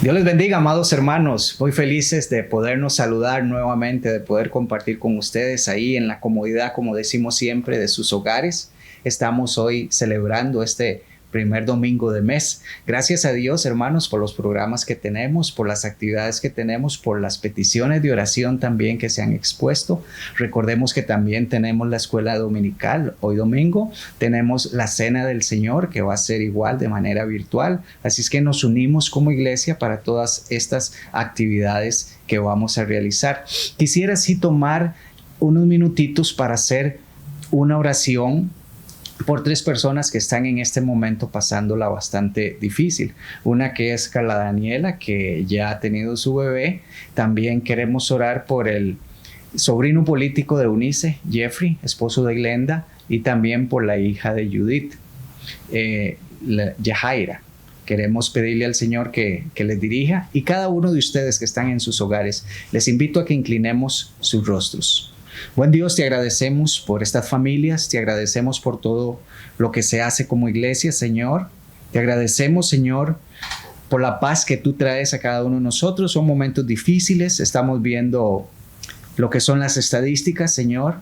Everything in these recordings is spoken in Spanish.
Dios les bendiga, amados hermanos. Muy felices de podernos saludar nuevamente, de poder compartir con ustedes ahí en la comodidad, como decimos siempre, de sus hogares. Estamos hoy celebrando este primer domingo de mes. Gracias a Dios, hermanos, por los programas que tenemos, por las actividades que tenemos, por las peticiones de oración también que se han expuesto. Recordemos que también tenemos la escuela dominical. Hoy domingo tenemos la Cena del Señor, que va a ser igual de manera virtual. Así es que nos unimos como iglesia para todas estas actividades que vamos a realizar. Quisiera así tomar unos minutitos para hacer una oración por 3 personas que están en este momento pasándola bastante difícil. Una que es Carla Daniela, que ya ha tenido su bebé. También queremos orar por el sobrino político de Eunice, Jeffrey, esposo de Glenda, y también por la hija de Judith, Yajaira. Queremos pedirle al Señor que les dirija, y cada uno de ustedes que están en sus hogares, les invito a que inclinemos sus rostros. Buen Dios, te agradecemos por estas familias, te agradecemos por todo lo que se hace como iglesia, Señor. Te agradecemos, Señor, por la paz que tú traes a cada uno de nosotros. Son momentos difíciles, estamos viendo lo que son las estadísticas, Señor.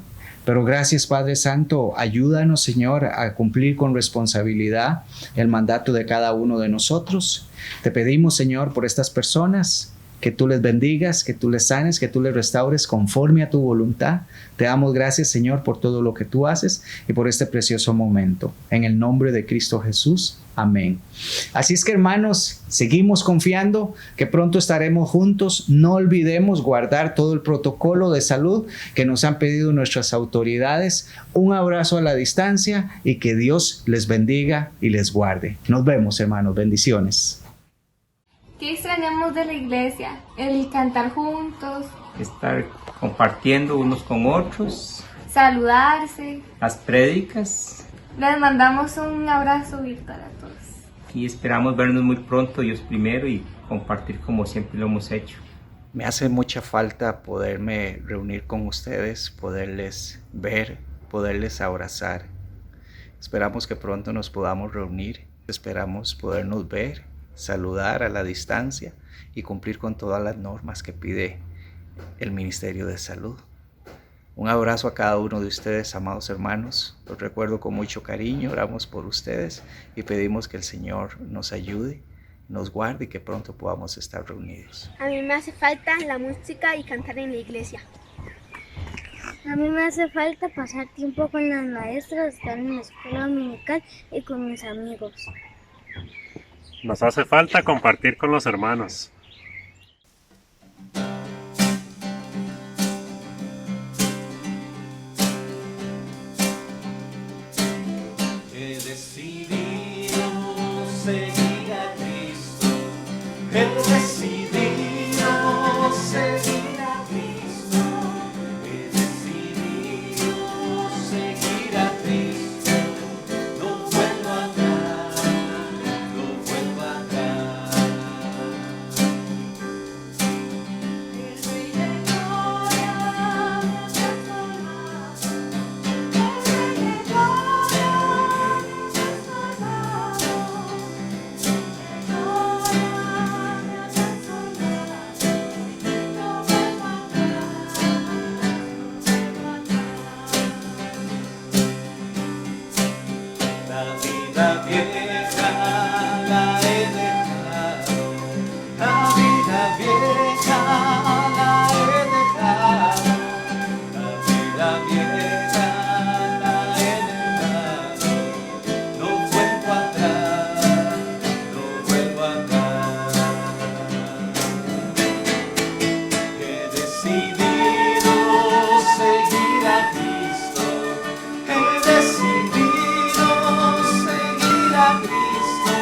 Pero gracias, Padre Santo, ayúdanos, Señor, a cumplir con responsabilidad el mandato de cada uno de nosotros. Te pedimos, Señor, por estas personas, que tú les bendigas, que tú les sanes, que tú les restaures conforme a tu voluntad. Te damos gracias, Señor, por todo lo que tú haces y por este precioso momento. En el nombre de Cristo Jesús. Amén. Así es que, hermanos, seguimos confiando que pronto estaremos juntos. No olvidemos guardar todo el protocolo de salud que nos han pedido nuestras autoridades. Un abrazo a la distancia y que Dios les bendiga y les guarde. Nos vemos, hermanos. Bendiciones. ¿Qué extrañamos de la iglesia? El cantar juntos, estar compartiendo unos con otros, saludarse. las prédicas. Les mandamos un abrazo virtual a todos. Y esperamos vernos muy pronto, Dios primero, y compartir como siempre lo hemos hecho. Me hace mucha falta poderme reunir con ustedes, poderles ver, poderles abrazar. Esperamos que pronto nos podamos reunir, esperamos podernos ver, saludar a la distancia y cumplir con todas las normas que pide el Ministerio de Salud. Un abrazo a cada uno de ustedes, amados hermanos. Los recuerdo con mucho cariño, oramos por ustedes y pedimos que el Señor nos ayude, nos guarde y que pronto podamos estar reunidos. A mí me hace falta la música y cantar en la iglesia. A mí me hace falta pasar tiempo con las maestras, estar en la escuela dominical y con mis amigos. Nos hace falta compartir con los hermanos. He decidido seguir a Cristo. He decidido seguir a Cristo. He decidido seguir a Cristo. No vuelvo atrás. La vida vieja la he dejado, la vida vieja la he dejado, la vida vieja la he dejado, no vuelvo atrás, no vuelvo atrás. He decidido seguir a Cristo, he decidido seguir a Cristo,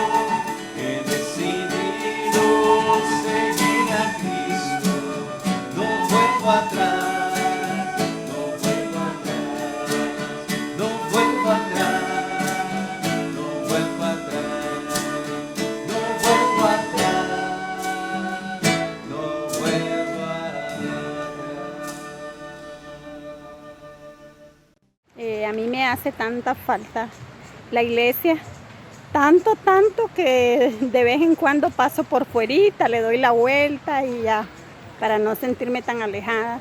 he decidido seguir a Cristo, no vuelvo atrás, no vuelvo atrás, no vuelvo atrás, no vuelvo atrás, no vuelvo atrás, no vuelvo atrás. A mí me hace tanta falta la iglesia, Tanto que de vez en cuando paso por fuerita, le doy la vuelta y ya, para no sentirme tan alejada.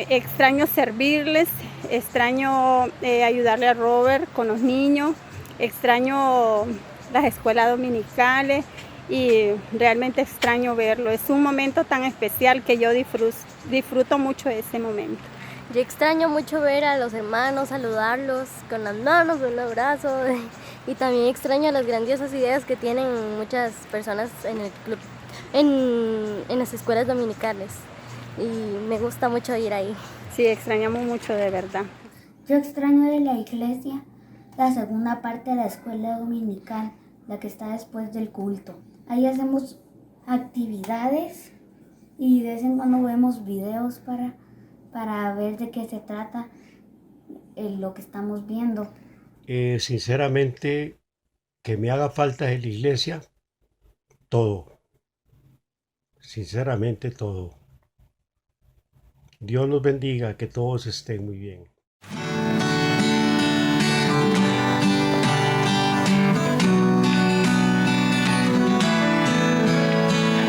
Extraño servirles, extraño ayudarle a Robert con los niños, extraño las escuelas dominicales y realmente extraño verlo. Es un momento tan especial que yo disfruto mucho de ese momento. Yo extraño mucho ver a los hermanos, saludarlos con las manos, un abrazo, y también extraño las grandiosas ideas que tienen muchas personas en el club, en las escuelas dominicales, y me gusta mucho ir ahí. Sí, extrañamos mucho, de verdad. Yo extraño de la iglesia la segunda parte de la escuela dominical, la que está después del culto. Ahí hacemos actividades y de vez en cuando vemos videos para ver de qué se trata lo que estamos viendo. Sinceramente, que me haga falta en la iglesia, todo. Sinceramente, todo. Dios los bendiga, que todos estén muy bien.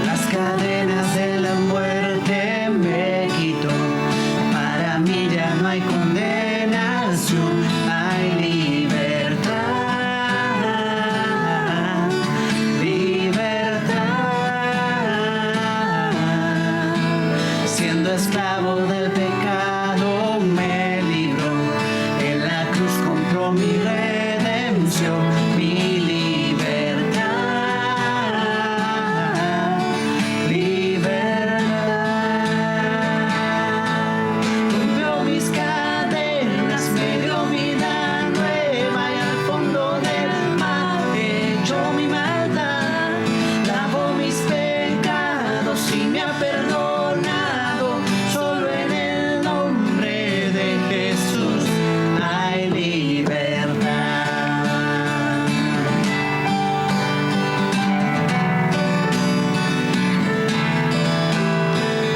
Las cadenas de la muerte me quitó. Para mí ya no hay condenación, hay libertad, libertad. Siendo esclavo del pecado me libró, en la cruz compró mi redención, mi libertad, libertad. Rompió mis cadenas, me dio vida nueva y al fondo del mar echó mi maldad, lavó mis pecados y me ha perdonado. Solo en el nombre de Jesús hay libertad.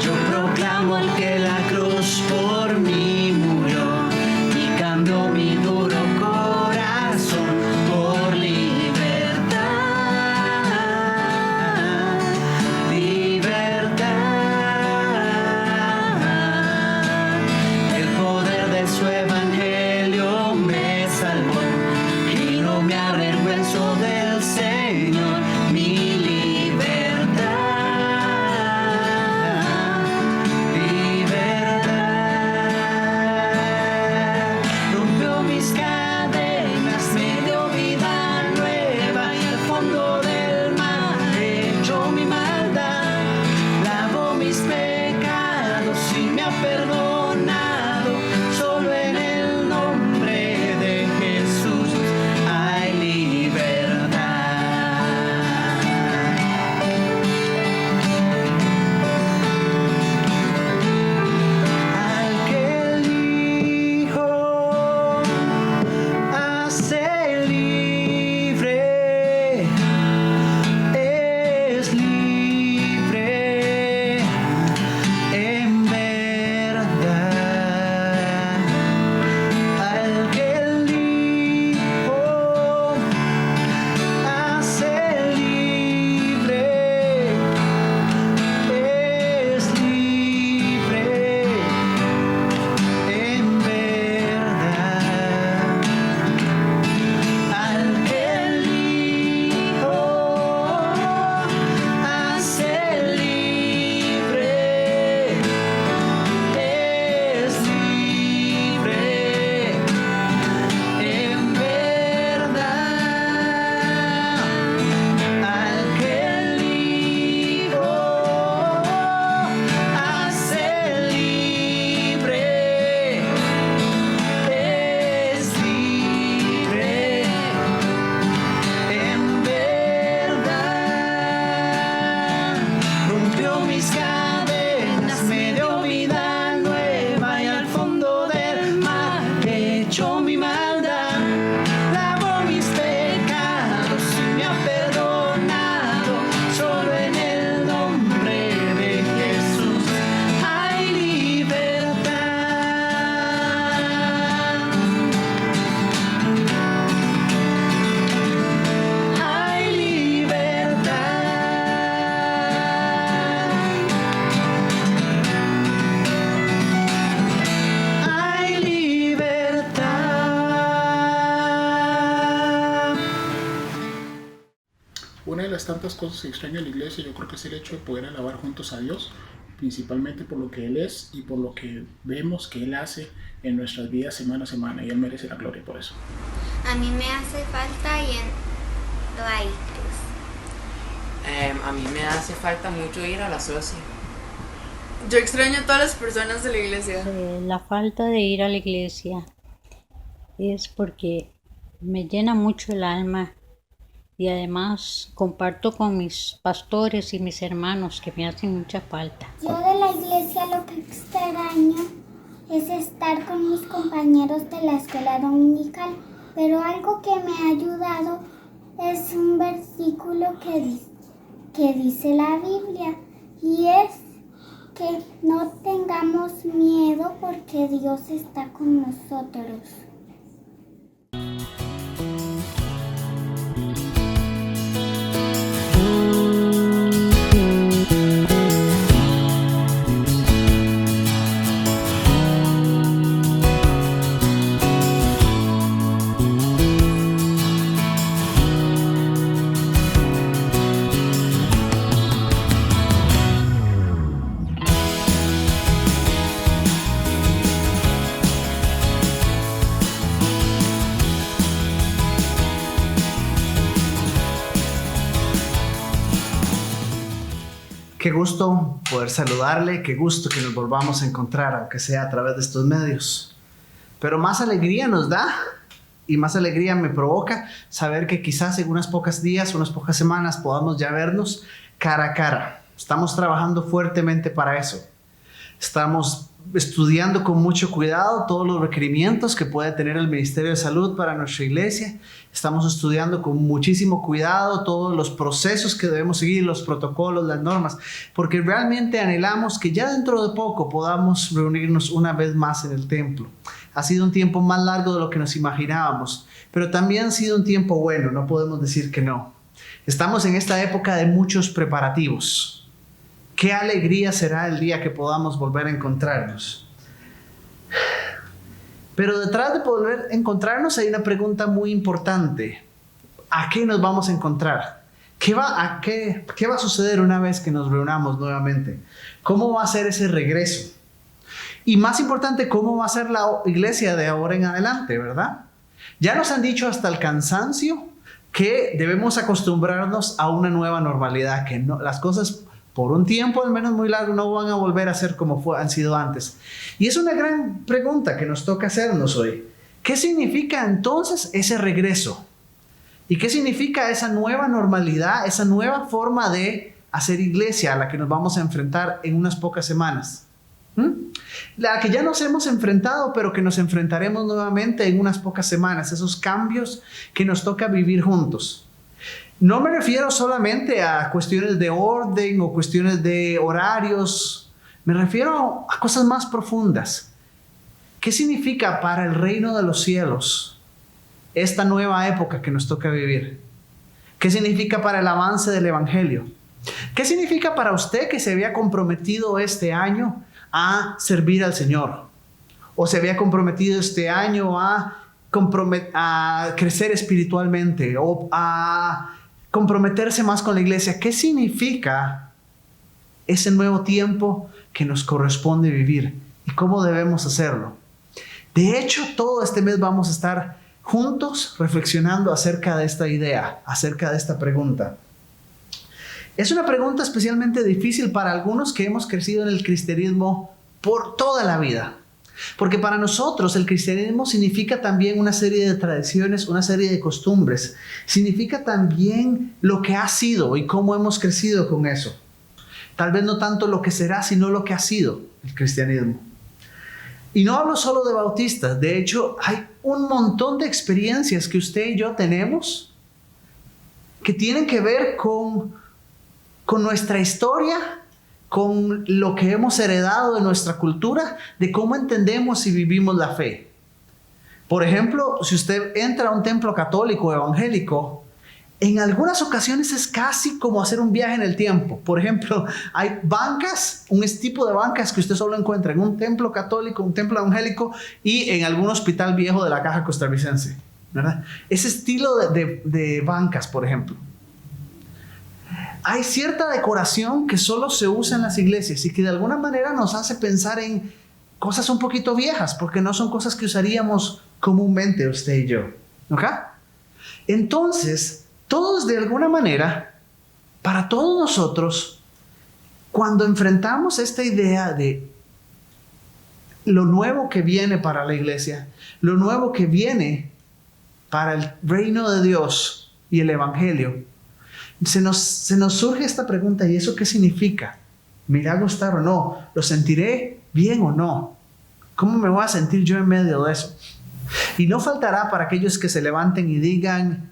Yo proclamo al que la cruz por mí murió y cambió mi duro corazón por libertad, libertad. El poder de su evangelio me salvó y no me avergüenzo del Señor, mi libertad, libertad. Rompió mis cadenas, me dio vida nueva y al fondo del mar echó mi maldad, lavó mis pecados y me ha perdonado. Solo en el nombre de Jesús hay libertad. Al que el Hijo hace libre, es libre en verdad. Al que el Hijo hace libre, es libre en verdad. Al que el Hijo hace libre, es libre en verdad. Al que el Hijo hace libre, es libre en verdad. Rompió mis cadenas, me dio vida nueva y al fondo del mar echó mi maldad, lavó mis pecados y me ha perdonado. Solo en el nombre de Jesús hay libertad. las tantas cosas que extraño de la iglesia, yo creo que es el hecho de poder alabar juntos a Dios, principalmente por lo que Él es y por lo que vemos que Él hace en nuestras vidas semana a semana, y Él merece la gloria por eso. A mí me hace falta ir a raíces. A mí me hace falta mucho ir a la socia. Yo extraño a todas las personas de la iglesia. La falta de ir a la iglesia es porque me llena mucho el alma y además comparto con mis pastores y mis hermanos que me hacen mucha falta. Yo de la iglesia lo que extraño es estar con mis compañeros de la escuela dominical, pero algo que me ha ayudado es un versículo que dice la Biblia, y es que no tengamos miedo porque Dios está con nosotros. Qué gusto poder saludarle, qué gusto que nos volvamos a encontrar, aunque sea a través de estos medios. Pero más alegría nos da y más alegría me provoca saber que quizás en unas pocas días, unas pocas semanas podamos ya vernos cara a cara. Estamos trabajando fuertemente para eso. Estamos estudiando con mucho cuidado todos los requerimientos que puede tener el Ministerio de Salud para nuestra iglesia. Estamos estudiando con muchísimo cuidado todos los procesos que debemos seguir, los protocolos, las normas, porque realmente anhelamos que ya dentro de poco podamos reunirnos una vez más en el templo. Ha sido un tiempo más largo de lo que nos imaginábamos, pero también ha sido un tiempo bueno, no podemos decir que no. Estamos en esta época de muchos preparativos. Qué alegría será el día que podamos volver a encontrarnos. Pero detrás de volver a encontrarnos hay una pregunta muy importante. ¿A qué nos vamos a encontrar? ¿Qué va a suceder una vez que nos reunamos nuevamente? ¿Cómo va a ser ese regreso? Y más importante, ¿cómo va a ser la iglesia de ahora en adelante, verdad? Ya nos han dicho hasta el cansancio que debemos acostumbrarnos a una nueva normalidad, que no, las cosas por un tiempo al menos muy largo no van a volver a ser como han sido antes. Y es una gran pregunta que nos toca hacernos hoy. ¿Qué significa entonces ese regreso? ¿Y qué significa esa nueva normalidad, esa nueva forma de hacer iglesia a la que nos vamos a enfrentar en unas pocas semanas? La que ya nos hemos enfrentado, pero que nos enfrentaremos nuevamente en unas pocas semanas. Esos cambios que nos toca vivir juntos. No me refiero solamente a cuestiones de orden o cuestiones de horarios. Me refiero a cosas más profundas. ¿Qué significa para el reino de los cielos esta nueva época que nos toca vivir? ¿Qué significa para el avance del evangelio? ¿Qué significa para usted que se había comprometido este año a servir al Señor? ¿O se había comprometido este año a crecer espiritualmente o a comprometerse más con la iglesia? ¿Qué significa ese nuevo tiempo que nos corresponde vivir y cómo debemos hacerlo? De hecho, todo este mes vamos a estar juntos reflexionando acerca de esta idea, acerca de esta pregunta. Es una pregunta especialmente difícil para algunos que hemos crecido en el cristianismo por toda la vida. Porque para nosotros el cristianismo significa también una serie de tradiciones, una serie de costumbres. Significa también lo que ha sido y cómo hemos crecido con eso. Tal vez no tanto lo que será, sino lo que ha sido el cristianismo. Y no hablo solo de bautistas. De hecho, hay un montón de experiencias que usted y yo tenemos que tienen que ver con nuestra historia, con lo que hemos heredado de nuestra cultura, de cómo entendemos y vivimos la fe. Por ejemplo, si usted entra a un templo católico evangélico, en algunas ocasiones es casi como hacer un viaje en el tiempo. Por ejemplo, hay bancas, un tipo de bancas que usted solo encuentra en un templo católico, un templo evangélico y en algún hospital viejo de la Caja Costarricense, ¿verdad? Ese estilo de bancas, por ejemplo. hay cierta decoración que solo se usa en las iglesias y que de alguna manera nos hace pensar en cosas un poquito viejas, porque no son cosas que usaríamos comúnmente usted y yo. ¿Ok? Entonces, todos de alguna manera, para todos nosotros, cuando enfrentamos esta idea de lo nuevo que viene para la iglesia, lo nuevo que viene para el reino de Dios y el evangelio, se nos surge esta pregunta: ¿y eso qué significa? ¿Me irá a gustar o no? ¿Lo sentiré bien o no? ¿Cómo me voy a sentir yo en medio de eso? Y no faltará para aquellos que se levanten y digan: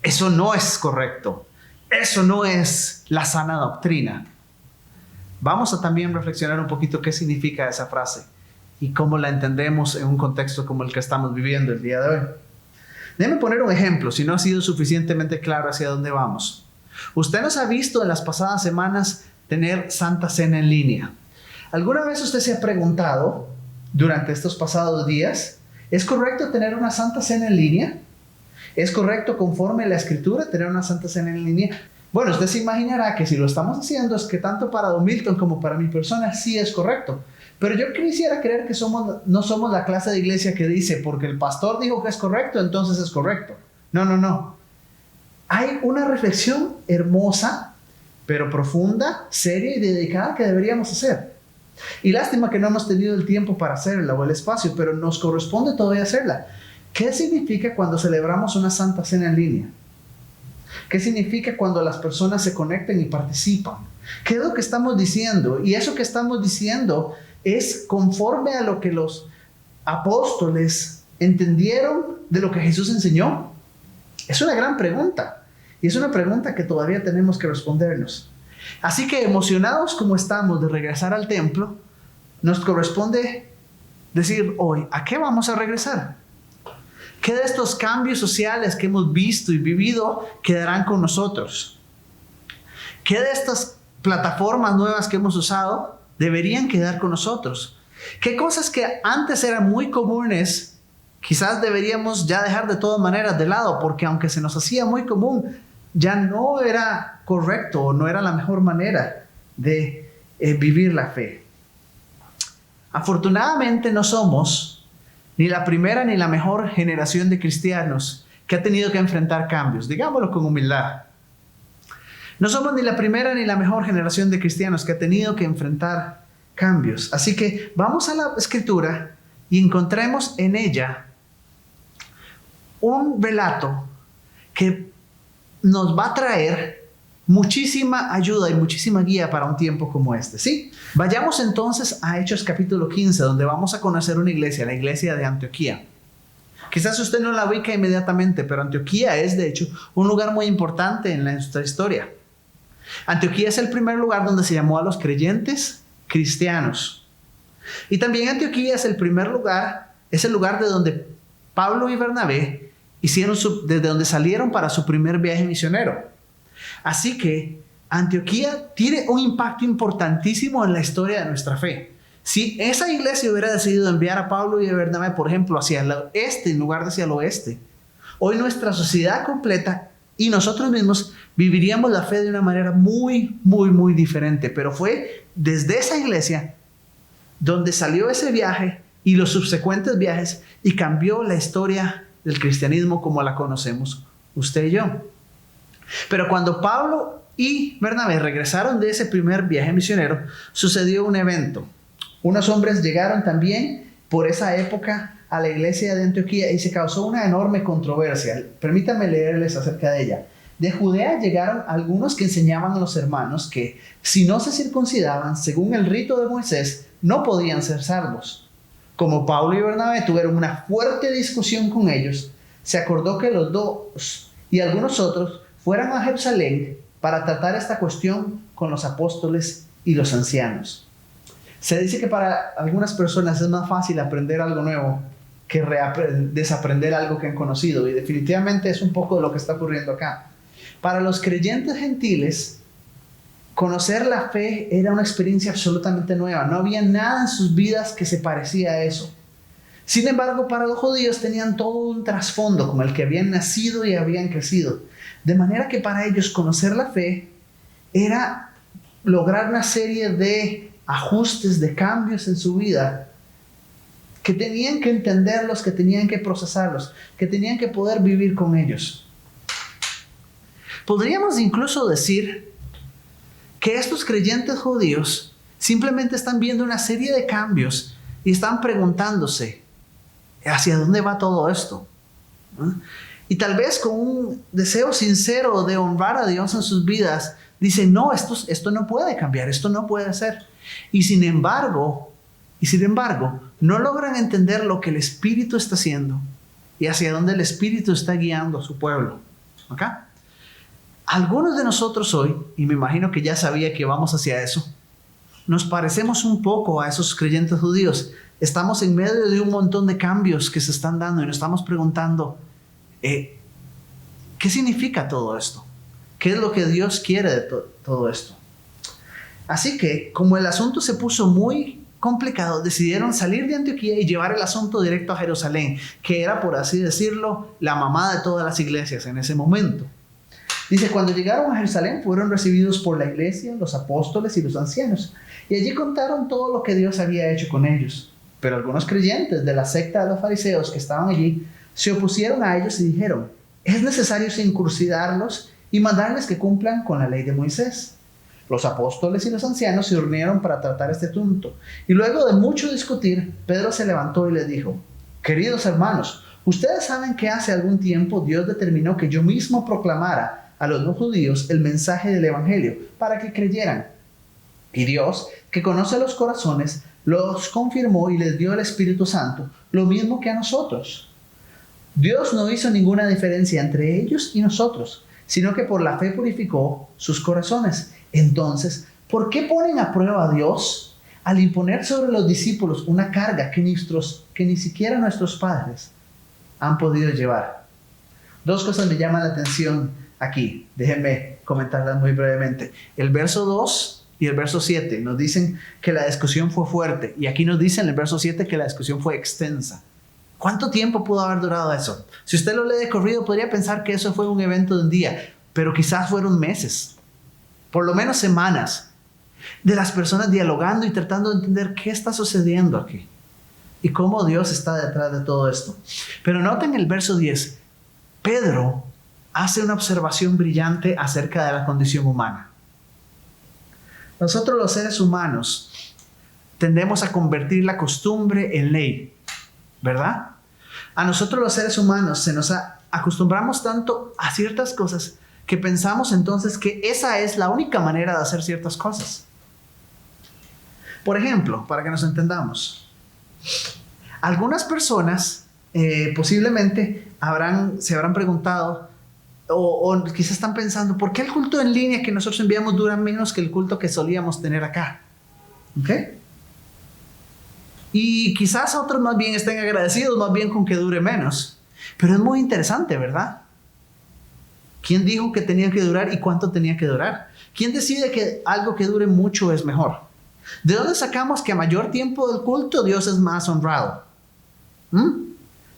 eso no es correcto, eso no es la sana doctrina. Vamos a también reflexionar un poquito qué significa esa frase y cómo la entendemos en un contexto como el que estamos viviendo el día de hoy. Déjeme poner un ejemplo, si no ha sido suficientemente claro hacia dónde vamos. Usted nos ha visto en las pasadas semanas tener Santa Cena en línea. ¿Alguna vez usted se ha preguntado durante estos pasados días: ¿es correcto tener una Santa Cena en línea? ¿Es correcto conforme a la Escritura tener una Santa Cena en línea? Bueno, usted se imaginará que si lo estamos haciendo es que tanto para Don Milton como para mi persona sí es correcto. Pero yo quisiera creer que no somos la clase de iglesia que dice: porque el pastor dijo que es correcto, entonces es correcto. No. Hay una reflexión hermosa, pero profunda, seria y dedicada que deberíamos hacer. Y lástima que no hemos tenido el tiempo para hacerla o el espacio, pero nos corresponde todavía hacerla. ¿Qué significa cuando celebramos una Santa Cena en línea? ¿Qué significa cuando las personas se conectan y participan? ¿Qué es lo que estamos diciendo? Y eso que estamos diciendo es conforme a lo que los apóstoles entendieron de lo que Jesús enseñó. Es una gran pregunta. Y es una pregunta que todavía tenemos que respondernos. Así que, emocionados como estamos de regresar al templo, nos corresponde decir hoy: ¿a qué vamos a regresar? ¿Qué de estos cambios sociales que hemos visto y vivido quedarán con nosotros? ¿Qué de estas plataformas nuevas que hemos usado deberían quedar con nosotros? ¿Qué cosas que antes eran muy comunes quizás deberíamos ya dejar de todas maneras de lado, porque aunque se nos hacía muy común, ya no era correcto o no era la mejor manera de vivir la fe? Afortunadamente no somos ni la primera ni la mejor generación de cristianos que ha tenido que enfrentar cambios, digámoslo con humildad. No somos ni la primera ni la mejor generación de cristianos que ha tenido que enfrentar cambios. Así que vamos a la Escritura y encontremos en ella un relato que nos va a traer muchísima ayuda y muchísima guía para un tiempo como este, ¿sí? Vayamos entonces a Hechos capítulo 15, donde vamos a conocer una iglesia, la iglesia de Antioquía. Quizás usted no la ubica inmediatamente, pero Antioquía es de hecho un lugar muy importante en nuestra historia. Antioquía es el primer lugar donde se llamó a los creyentes cristianos. Y también Antioquía es el primer lugar, es el lugar de donde Pablo y Bernabé desde donde salieron para su primer viaje misionero. Así que Antioquía tiene un impacto importantísimo en la historia de nuestra fe. Si esa iglesia hubiera decidido enviar a Pablo y a Bernabé, por ejemplo, hacia el este en lugar de hacia el oeste, hoy nuestra sociedad completa y nosotros mismos viviríamos la fe de una manera muy, muy, muy diferente. Pero fue desde esa iglesia donde salió ese viaje y los subsecuentes viajes y cambió la historia del cristianismo como la conocemos usted y yo. Pero cuando Pablo y Bernabé regresaron de ese primer viaje misionero, sucedió un evento. Unos hombres llegaron también por esa época a la iglesia de Antioquía y se causó una enorme controversia. Permítanme leerles acerca de ella. De Judea llegaron algunos que enseñaban a los hermanos que si no se circuncidaban según el rito de Moisés, no podían ser salvos. Como Pablo y Bernabé tuvieron una fuerte discusión con ellos, se acordó que los dos y algunos otros fueran a Jerusalén para tratar esta cuestión con los apóstoles y los ancianos. Se dice que para algunas personas es más fácil aprender algo nuevo que desaprender algo que han conocido, y definitivamente es un poco de lo que está ocurriendo acá. Para los creyentes gentiles, conocer la fe era una experiencia absolutamente nueva. No había nada en sus vidas que se parecía a eso. Sin embargo, para los judíos tenían todo un trasfondo con el que habían nacido y habían crecido. De manera que para ellos conocer la fe era lograr una serie de ajustes, de cambios en su vida, que tenían que entenderlos, que tenían que procesarlos, que tenían que poder vivir con ellos. Podríamos incluso decir que estos creyentes judíos simplemente están viendo una serie de cambios y están preguntándose, ¿hacia dónde va todo esto? Y tal vez con un deseo sincero de honrar a Dios en sus vidas, dicen, no, esto no puede cambiar, esto no puede ser. Y sin embargo, no logran entender lo que el Espíritu está haciendo y hacia dónde el Espíritu está guiando a su pueblo. ¿Acá? Algunos de nosotros hoy, y me imagino que ya sabía que vamos hacia eso, nos parecemos un poco a esos creyentes judíos. Estamos en medio de un montón de cambios que se están dando y nos estamos preguntando, ¿qué significa todo esto? ¿Qué es lo que Dios quiere de todo esto? Así que, como el asunto se puso muy complicado, decidieron salir de Antioquía y llevar el asunto directo a Jerusalén, que era, por así decirlo, la mamá de todas las iglesias en ese momento. Dice, cuando llegaron a Jerusalén fueron recibidos por la iglesia, los apóstoles y los ancianos, y allí contaron todo lo que Dios había hecho con ellos. Pero algunos creyentes de la secta de los fariseos que estaban allí se opusieron a ellos y dijeron, es necesario circuncidarlos y mandarles que cumplan con la ley de Moisés. Los apóstoles y los ancianos se reunieron para tratar este asunto, y luego de mucho discutir, Pedro se levantó y les dijo, queridos hermanos, ustedes saben que hace algún tiempo Dios determinó que yo mismo proclamara a los no judíos el mensaje del evangelio para que creyeran. Y Dios, que conoce los corazones, los confirmó y les dio el Espíritu Santo, lo mismo que a nosotros. Dios no hizo ninguna diferencia entre ellos y nosotros, sino que por la fe purificó sus corazones. Entonces, ¿por qué ponen a prueba a Dios al imponer sobre los discípulos una carga que ni siquiera nuestros padres han podido llevar? Dos cosas me llaman la atención aquí. Déjenme comentarlas muy brevemente. El verso 2 y el verso 7 nos dicen que la discusión fue fuerte. Y aquí nos dice en el verso 7 que la discusión fue extensa. ¿Cuánto tiempo pudo haber durado eso? Si usted lo lee de corrido, podría pensar que eso fue un evento de un día, pero quizás fueron meses, por lo menos semanas, de las personas dialogando y tratando de entender qué está sucediendo aquí y cómo Dios está detrás de todo esto. Pero noten el verso 10. Pedro hace una observación brillante acerca de la condición humana. Nosotros los seres humanos tendemos a convertir la costumbre en ley, ¿verdad? A nosotros los seres humanos acostumbramos tanto a ciertas cosas que pensamos entonces que esa es la única manera de hacer ciertas cosas. Por ejemplo, para que nos entendamos, algunas personas posiblemente se habrán preguntado o quizás están pensando, ¿por qué el culto en línea que nosotros enviamos dura menos que el culto que solíamos tener acá? ¿Ok? Y quizás otros más bien estén agradecidos más bien con que dure menos. Pero es muy interesante, ¿verdad? ¿Quién dijo que tenía que durar y cuánto tenía que durar? ¿Quién decide que algo que dure mucho es mejor? ¿De dónde sacamos que a mayor tiempo del culto Dios es más honrado?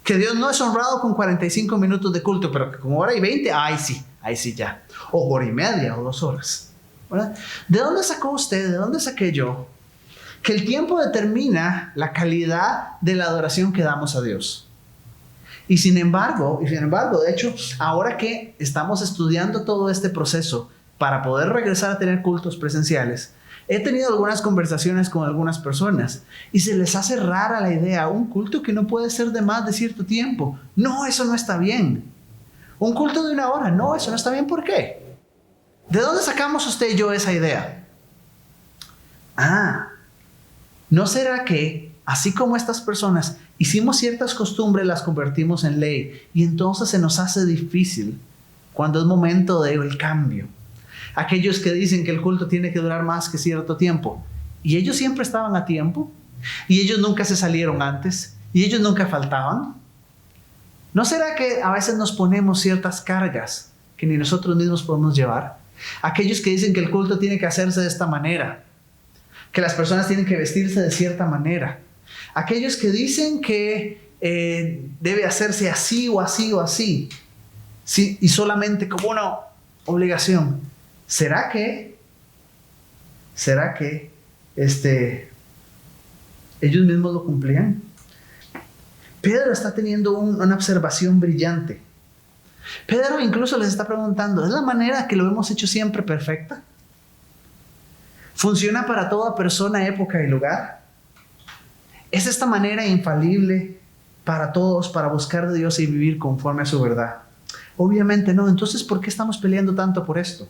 Que Dios no es honrado con 45 minutos de culto, pero que con hora y 20, ahí sí ya. O hora y media o 2 horas. ¿Verdad? ¿De dónde sacó usted? ¿De dónde saqué yo? Que el tiempo determina la calidad de la adoración que damos a Dios. Y sin embargo, de hecho, ahora que estamos estudiando todo este proceso para poder regresar a tener cultos presenciales, he tenido algunas conversaciones con algunas personas y se les hace rara la idea, un culto que no puede ser de más de cierto tiempo. No, eso no está bien. Un culto de 1 hora, no, eso no está bien. ¿Por qué? ¿De dónde sacamos usted y yo esa idea? ¿No será que, así como estas personas, hicimos ciertas costumbres, las convertimos en ley y entonces se nos hace difícil cuando es momento del cambio? Aquellos que dicen que el culto tiene que durar más que cierto tiempo, y ellos siempre estaban a tiempo, y ellos nunca se salieron antes, y ellos nunca faltaban. ¿No será que a veces nos ponemos ciertas cargas que ni nosotros mismos podemos llevar? Aquellos que dicen que el culto tiene que hacerse de esta manera, que las personas tienen que vestirse de cierta manera. Aquellos que dicen que debe hacerse así o así o así, sí, y solamente como una obligación. ¿Será que ¿Será que ellos mismos lo cumplían? Pedro está teniendo una observación brillante. Pedro incluso les está preguntando, ¿es la manera que lo hemos hecho siempre perfecta? ¿Funciona para toda persona, época y lugar? ¿Es esta manera infalible para todos para buscar de Dios y vivir conforme a su verdad? Obviamente no. Entonces, ¿por qué estamos peleando tanto por esto?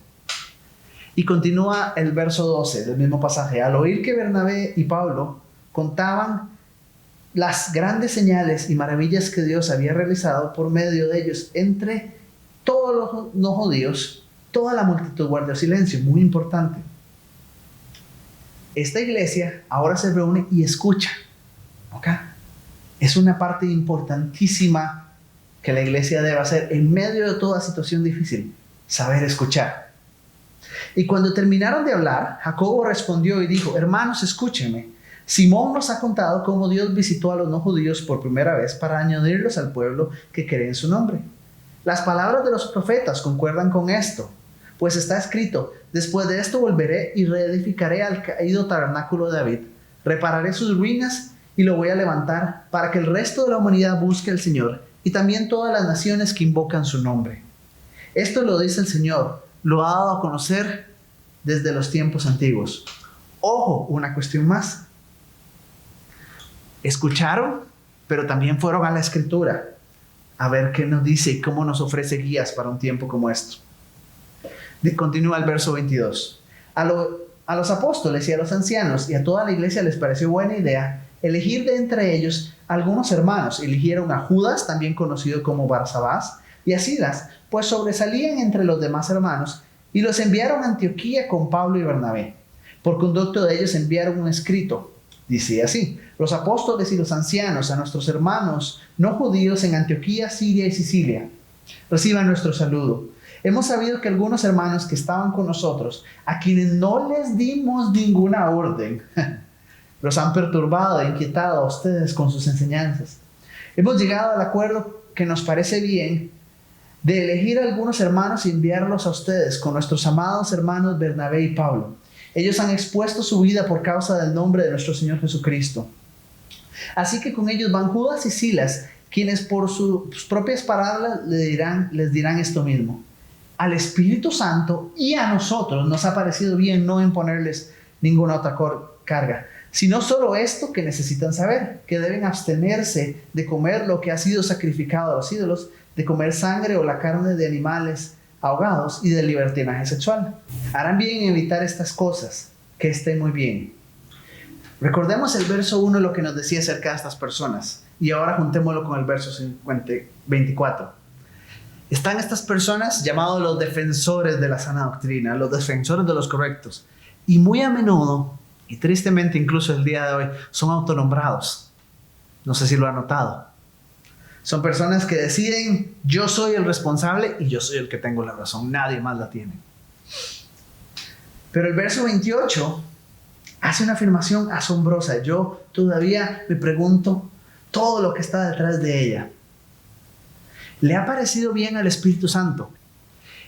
Y continúa el verso 12 del mismo pasaje. Al oír que Bernabé y Pablo contaban las grandes señales y maravillas que Dios había realizado por medio de ellos entre todos los no judíos, toda la multitud guardó silencio. Muy importante. Esta iglesia ahora se reúne y escucha. ¿Ok? Es una parte importantísima que la iglesia debe hacer en medio de toda situación difícil. Saber escuchar. Y cuando terminaron de hablar, Jacobo respondió y dijo: hermanos, escúchenme. Simón nos ha contado cómo Dios visitó a los no judíos por primera vez para añadirlos al pueblo que cree en su nombre. Las palabras de los profetas concuerdan con esto, pues está escrito: después de esto volveré y reedificaré al caído tabernáculo de David, repararé sus ruinas y lo voy a levantar para que el resto de la humanidad busque al Señor y también todas las naciones que invocan su nombre. Esto lo dice el Señor, lo ha dado a conocer desde los tiempos antiguos. Ojo, una cuestión más. Escucharon, pero también fueron a la Escritura a ver qué nos dice y cómo nos ofrece guías para un tiempo como esto. Continúa el verso 22. A los apóstoles y a los ancianos y a toda la iglesia les pareció buena idea elegir de entre ellos algunos hermanos. Eligieron a Judas, también conocido como Barsabás, y a Silas, pues sobresalían entre los demás hermanos, y los enviaron a Antioquía con Pablo y Bernabé. Por conducto de ellos enviaron un escrito. Dice así: los apóstoles y los ancianos, a nuestros hermanos no judíos en Antioquía, Siria y Sicilia, reciban nuestro saludo. Hemos sabido que algunos hermanos que estaban con nosotros, a quienes no les dimos ninguna orden, los han perturbado e inquietado a ustedes con sus enseñanzas. Hemos llegado al acuerdo que nos parece bien de elegir a algunos hermanos y enviarlos a ustedes con nuestros amados hermanos Bernabé y Pablo. Ellos han expuesto su vida por causa del nombre de nuestro Señor Jesucristo. Así que con ellos van Judas y Silas, quienes por sus propias palabras les dirán esto mismo. Al Espíritu Santo y a nosotros nos ha parecido bien no imponerles ninguna otra carga, sino solo esto que necesitan saber, que deben abstenerse de comer lo que ha sido sacrificado a los ídolos, de comer sangre o la carne de animales ahogados y del libertinaje sexual. Harán bien en evitar estas cosas, que estén muy bien. Recordemos el verso 1, lo que nos decía acerca de estas personas, y ahora juntémoslo con el verso 24. Están estas personas llamados los defensores de la sana doctrina, los defensores de los correctos, y muy a menudo, y tristemente incluso el día de hoy, son autonombrados. No sé si lo han notado. Son personas que deciden: yo soy el responsable y yo soy el que tengo la razón, nadie más la tiene. Pero el verso 28 hace una afirmación asombrosa. Yo todavía me pregunto todo lo que está detrás de ella. ¿Le ha parecido bien al Espíritu Santo?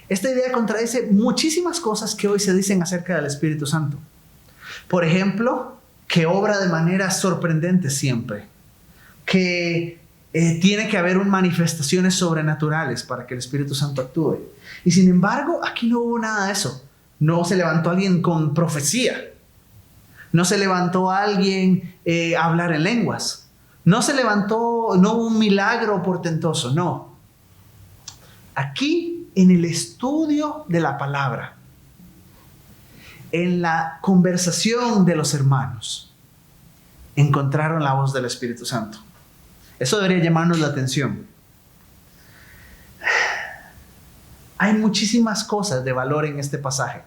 Esta idea contradice muchísimas cosas que hoy se dicen acerca del Espíritu Santo. Por ejemplo, que obra de manera sorprendente siempre, que tiene que haber manifestaciones sobrenaturales para que el Espíritu Santo actúe. Y sin embargo, aquí no hubo nada de eso. No se levantó alguien con profecía. No se levantó alguien a hablar en lenguas. No hubo un milagro portentoso, no. Aquí, en el estudio de la palabra, en la conversación de los hermanos, encontraron la voz del Espíritu Santo. Eso debería llamarnos la atención. Hay muchísimas cosas de valor en este pasaje.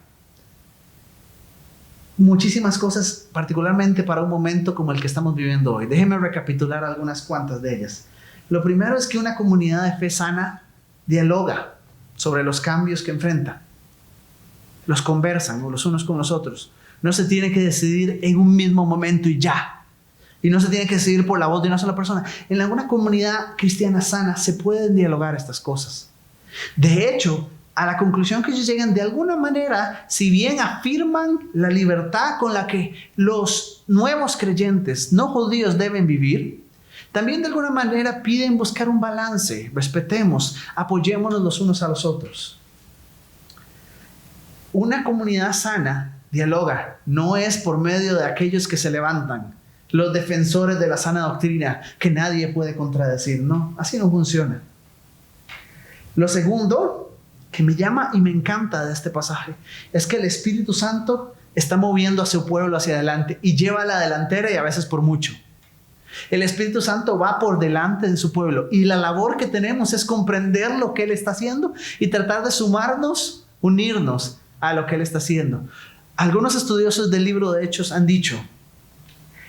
Muchísimas cosas, particularmente para un momento como el que estamos viviendo hoy. Déjenme recapitular algunas cuantas de ellas. Lo primero es que una comunidad de fe sana dialoga sobre los cambios que enfrenta. Los conversan los unos con los otros. No se tiene que decidir en un mismo momento y ya. Y no se tiene que decidir por la voz de una sola persona. En alguna comunidad cristiana sana se pueden dialogar estas cosas. De hecho, a la conclusión que ellos llegan de alguna manera, si bien afirman la libertad con la que los nuevos creyentes no judíos deben vivir, también de alguna manera piden buscar un balance, respetemos, apoyémonos los unos a los otros. Una comunidad sana dialoga, no es por medio de aquellos que se levantan, los defensores de la sana doctrina, que nadie puede contradecir. No, así no funciona. Lo segundo que me llama y me encanta de este pasaje es que el Espíritu Santo está moviendo a su pueblo hacia adelante y lleva la delantera, y a veces por mucho. El Espíritu Santo va por delante de su pueblo, y la labor que tenemos es comprender lo que Él está haciendo y tratar de sumarnos, unirnos a lo que Él está haciendo. Algunos estudiosos del libro de Hechos han dicho: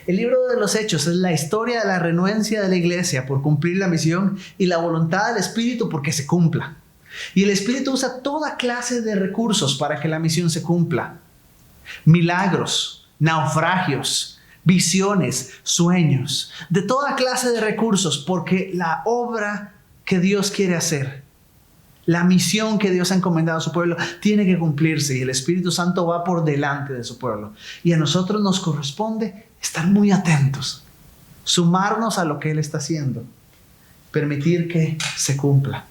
el libro de los Hechos es la historia de la renuencia de la iglesia por cumplir la misión y la voluntad del Espíritu porque se cumpla. Y el Espíritu usa toda clase de recursos para que la misión se cumpla. Milagros, naufragios, visiones, sueños, de toda clase de recursos, porque la obra que Dios quiere hacer, la misión que Dios ha encomendado a su pueblo, tiene que cumplirse, y el Espíritu Santo va por delante de su pueblo. Y a nosotros nos corresponde estar muy atentos, sumarnos a lo que Él está haciendo, permitir que se cumpla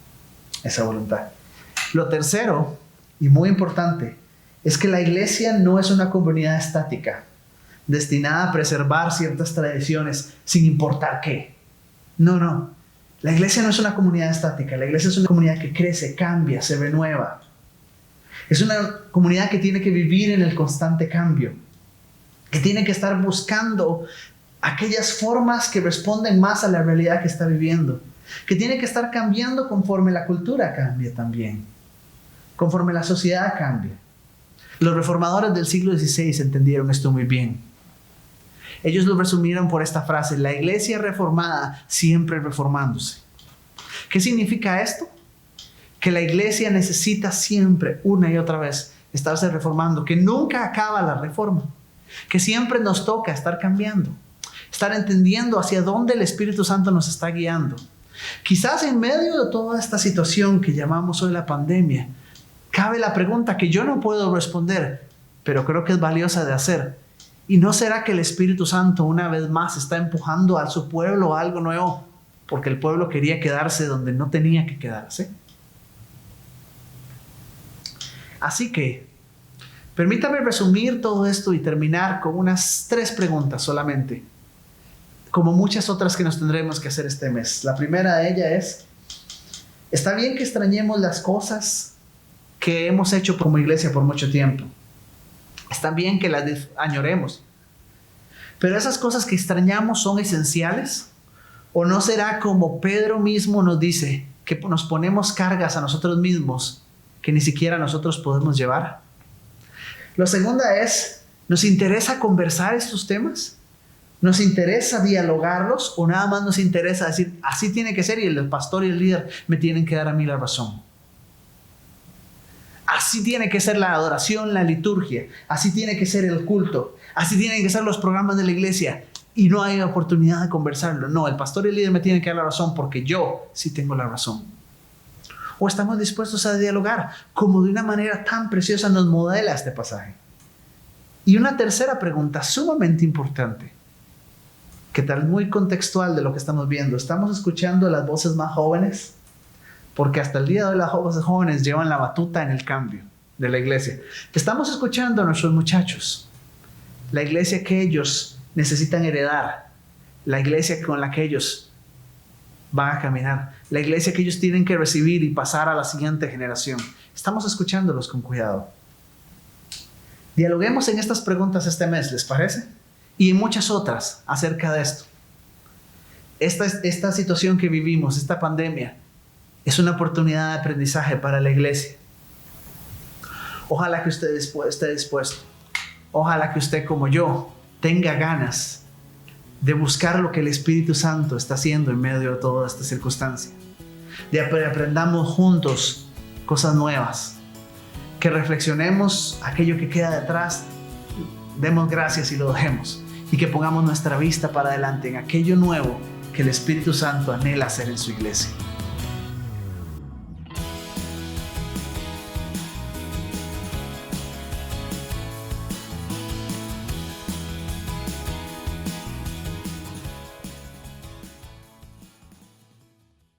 esa voluntad. Lo tercero, y muy importante, es que la iglesia no es una comunidad estática, destinada a preservar ciertas tradiciones sin importar qué. No. La iglesia no es una comunidad estática. La iglesia es una comunidad que crece, cambia, se renueva. Es una comunidad que tiene que vivir en el constante cambio, que tiene que estar buscando aquellas formas que responden más a la realidad que está viviendo, que tiene que estar cambiando conforme la cultura cambia también, conforme la sociedad cambia. Los reformadores del siglo XVI entendieron esto muy bien. Ellos lo resumieron por esta frase: la iglesia reformada siempre reformándose. ¿Qué significa esto? Que la iglesia necesita siempre, una y otra vez, estarse reformando, que nunca acaba la reforma, que siempre nos toca estar cambiando, estar entendiendo hacia dónde el Espíritu Santo nos está guiando. Quizás en medio de toda esta situación que llamamos hoy la pandemia, cabe la pregunta que yo no puedo responder, pero creo que es valiosa de hacer. ¿Y no será que el Espíritu Santo una vez más está empujando a su pueblo a algo nuevo porque el pueblo quería quedarse donde no tenía que quedarse? Así que, permítame resumir todo esto y terminar con unas 3 preguntas solamente, como muchas otras que nos tendremos que hacer este mes. La primera de ellas es: ¿está bien que extrañemos las cosas que hemos hecho como iglesia por mucho tiempo? Está bien que las añoremos, pero esas cosas que extrañamos son esenciales. ¿O no será como Pedro mismo nos dice, que nos ponemos cargas a nosotros mismos que ni siquiera nosotros podemos llevar? La segunda es: ¿nos interesa conversar estos temas? ¿Nos interesa dialogarlos, o nada más nos interesa decir así tiene que ser y el pastor y el líder me tienen que dar a mí la razón? Así tiene que ser la adoración, la liturgia, así tiene que ser el culto, así tienen que ser los programas de la iglesia, y no hay oportunidad de conversarlo. No, el pastor y el líder me tienen que dar la razón porque yo sí tengo la razón. ¿O estamos dispuestos a dialogar, como de una manera tan preciosa nos modela este pasaje? Y una tercera pregunta sumamente importante, que tal muy contextual de lo que estamos viendo: ¿estamos escuchando las voces más jóvenes? Porque hasta el día de hoy las voces jóvenes llevan la batuta en el cambio de la iglesia. Estamos escuchando a nuestros muchachos, la iglesia que ellos necesitan heredar, la iglesia con la que ellos van a caminar, la iglesia que ellos tienen que recibir y pasar a la siguiente generación. Estamos escuchándolos con cuidado. Dialoguemos en estas preguntas este mes, ¿les parece? Y en muchas otras acerca de esto. Esta situación que vivimos, esta pandemia, es una oportunidad de aprendizaje para la iglesia. Ojalá que usted esté dispuesto. Ojalá que usted, como yo, tenga ganas de buscar lo que el Espíritu Santo está haciendo en medio de toda esta circunstancia. De aprendamos juntos cosas nuevas. Que reflexionemos aquello que queda detrás, demos gracias y lo dejemos. Y que pongamos nuestra vista para adelante en aquello nuevo que el Espíritu Santo anhela hacer en su iglesia.